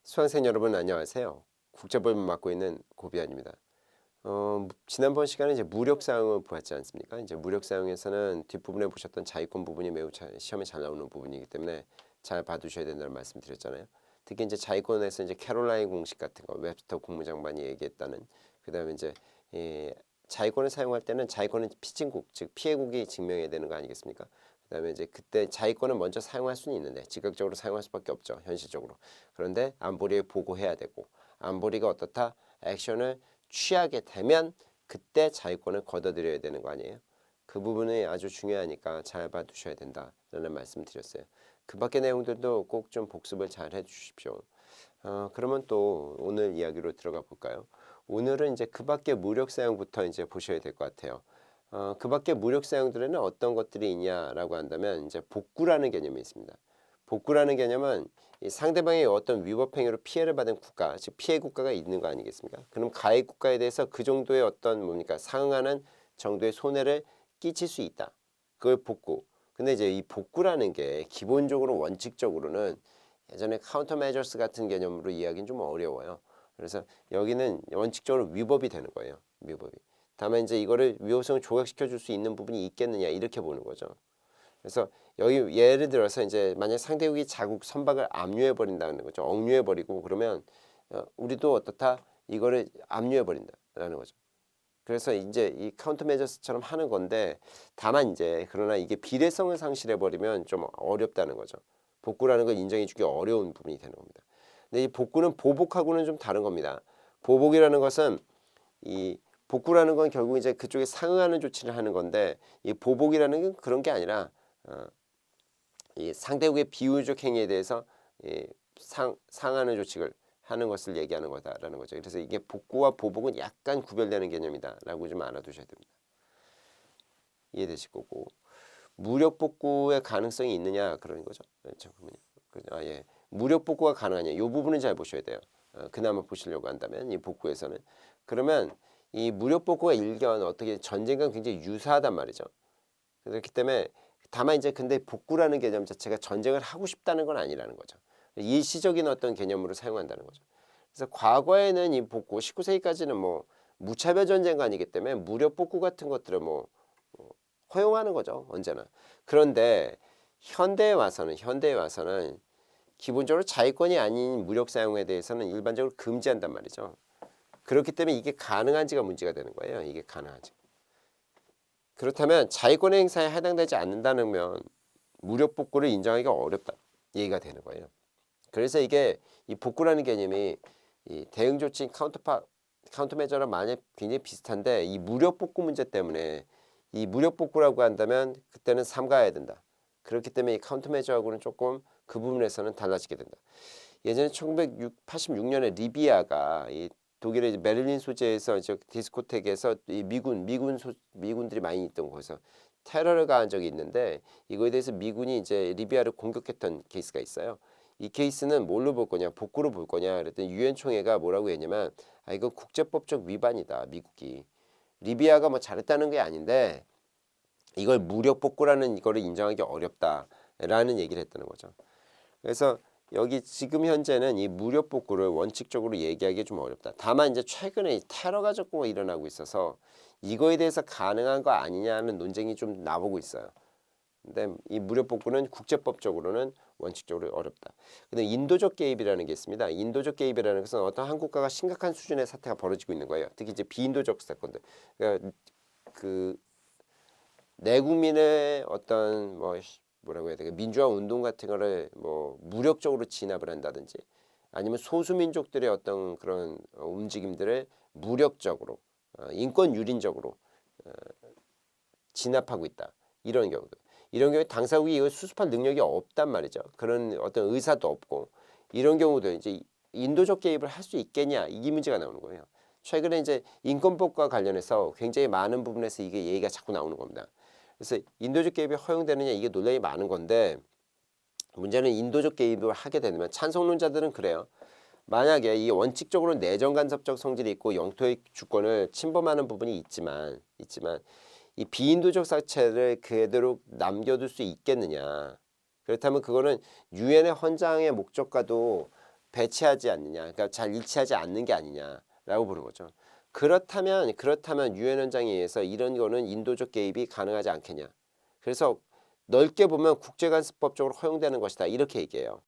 수강생 여러분 안녕하세요. 국제법을 맡고 있는 고비안입니다. 지난번 시간에 이제 무력 사용을 보았지 않습니까? 이제 무력 사용에서는 뒷부분에 보셨던 자위권 부분이 매우 시험에 잘 나오는 부분이기 때문에 잘 봐두셔야 된다는 말씀드렸잖아요. 특히 이제 자위권에서 이제 캐롤라인 공식 같은 거 웹스터 국무장관이 얘기했다는 그다음에 이제 자위권을 사용할 때는 자위권은 피칭국 즉 피해국이 증명해야 되는 거 아니겠습니까? 그다음에 이제 그때 자위권을 먼저 사용할 수는 있는데 즉각적으로 사용할 수밖에 없죠 현실적으로. 그런데 안보리에 보고해야 되고 안보리가 어떻다 액션을 취하게 되면 그때 자위권을 걷어들여야 되는 거 아니에요? 그 부분이 아주 중요하니까 잘 봐두셔야 된다라는 말씀 드렸어요. 그 밖의 내용들도 꼭 좀 복습을 잘 해주십시오. 그러면 또 오늘 이야기로 들어가 볼까요? 오늘은 이제 그 밖의 무력 사용부터 이제 보셔야 될 것 같아요. 그 밖에 무력 사용들에는 어떤 것들이 있냐라고 한다면 이제 복구라는 개념이 있습니다. 복구라는 개념은 이 상대방의 어떤 위법 행위로 피해를 받은 국가, 즉 피해 국가가 있는 거 아니겠습니까? 그럼 가해 국가에 대해서 그 정도의 어떤 뭡니까 상응하는 정도의 손해를 끼칠 수 있다. 그걸 복구. 근데 이제 이 복구라는 게 기본적으로 원칙적으로는 예전에 카운터 메저스 같은 개념으로 이야기는 좀 어려워요. 그래서 여기는 원칙적으로 위법이 되는 거예요. 위법이. 다만 이제 이거를 위법성을 조각시켜 줄 수 있는 부분이 있겠느냐 이렇게 보는 거죠. 그래서 여기 예를 들어서 이제 만약 상대국이 자국 선박을 압류해 버린다는 거죠. 억류해 버리고 그러면 우리도 어떻다 이거를 압류해 버린다라는 거죠. 그래서 이제 이 카운터 메저스처럼 하는 건데 다만 이제 그러나 이게 비례성을 상실해 버리면 좀 어렵다는 거죠. 복구라는 걸 인정해 주기 어려운 부분이 되는 겁니다. 근데 이 복구는 보복하고는 좀 다른 겁니다. 보복이라는 것은 이 복구라는 건 결국 이제 그쪽에 상응하는 조치를 하는 건데 이 보복이라는 건 그런 게 아니라 이 상대국의 비유적 행위에 대해서 상하는 조치를 하는 것을 얘기하는 거다라는 거죠. 그래서 이게 복구와 보복은 약간 구별되는 개념이다라고 좀 알아두셔야 됩니다. 이해되실 거고 무력 복구의 가능성이 있느냐 그런 거죠. 잠깐만요. 예. 무력 복구가 가능하냐 이 부분은 잘 보셔야 돼요. 그나마 보시려고 한다면 이 복구에서는 그러면 이 무력 복구가 일견 어떻게 전쟁과 굉장히 유사하단 말이죠. 그렇기 때문에 다만 이제 근데 복구라는 개념 자체가 전쟁을 하고 싶다는 건 아니라는 거죠. 일시적인 어떤 개념으로 사용한다는 거죠. 그래서 과거에는 이 복구 19세기까지는 뭐 무차별 전쟁관이기 때문에 무력 복구 같은 것들을 뭐 허용하는 거죠 언제나. 그런데 현대에 와서는 기본적으로 자위권이 아닌 무력 사용에 대해서는 일반적으로 금지한단 말이죠. 그렇기 때문에 이게 가능한지가 문제가 되는 거예요. 이게 가능한지. 그렇다면 자위권의 행사에 해당되지 않는다면 무력 복구를 인정하기가 어렵다. 얘기가 되는 거예요. 그래서 이게 이 복구라는 개념이 이 대응 조치인 카운터 메저랑 많이 굉장히 비슷한데 이 무력 복구 문제 때문에 이 무력 복구라고 한다면 그때는 삼가해야 된다. 그렇기 때문에 이 카운터 메저하고는 조금 그 부분에서는 달라지게 된다. 예전에 1986년에 리비아가 이 독일의 베를린 소재에서 디스코텍에서 이 미군들이 많이 있던 곳에서 테러를 가한 적이 있는데 이거에 대해서 미군이 이제 리비아를 공격했던 케이스가 있어요. 이 케이스는 뭘로 볼 거냐, 복구로 볼 거냐 그랬더니 유엔 총회가 뭐라고 했냐면 이거 국제법적 위반이다 미국이. 리비아가 뭐 잘했다는 게 아닌데 이걸 무력 복구라는 이거를 인정하기 어렵다라는 얘기를 했다는 거죠. 그래서 여기 지금 현재는 이 무력 복구를 원칙적으로 얘기하기 좀 어렵다. 다만 이제 최근에 테러가 자꾸 일어나고 있어서 이거에 대해서 가능한 거 아니냐는 논쟁이 좀 나오고 있어요. 근데 이 무력 복구는 국제법적으로는 원칙적으로 어렵다. 근데 인도적 개입이라는 게 있습니다. 인도적 개입이라는 것은 어떤 한 국가가 심각한 수준의 사태가 벌어지고 있는 거예요. 특히 이제 비인도적 사건들. 그러니까 그 내국민의 어떤 뭐라고 해야 되나 민주화 운동 같은 거를 뭐 무력적으로 진압을 한다든지 아니면 소수민족들의 어떤 그런 움직임들을 무력적으로 인권 유린적으로 진압하고 있다. 이런 경우도. 이런 경우에 당사국이 이걸 수습할 능력이 없단 말이죠. 그런 어떤 의사도 없고 이런 경우도 이제 인도적 개입을 할 수 있겠냐 이 문제가 나오는 거예요. 최근에 이제 인권법과 관련해서 굉장히 많은 부분에서 이게 얘기가 자꾸 나오는 겁니다. 그래서 인도적 개입이 허용되느냐 이게 논란이 많은 건데 문제는 인도적 개입을 하게 되면 찬성론자들은 그래요. 만약에 이 원칙적으로 내정 간섭적 성질이 있고 영토의 주권을 침범하는 부분이 있지만 이 비인도적 사체를 그대로 남겨둘 수 있겠느냐. 그렇다면 그거는 유엔의 헌장의 목적과도 배치하지 않느냐, 그러니까 잘 일치하지 않는 게 아니냐라고 보는 거죠. 그렇다면 유엔 원장에 의해서 이런 거는 인도적 개입이 가능하지 않겠냐. 그래서 넓게 보면 국제관습법적으로 허용되는 것이다 이렇게 얘기해요.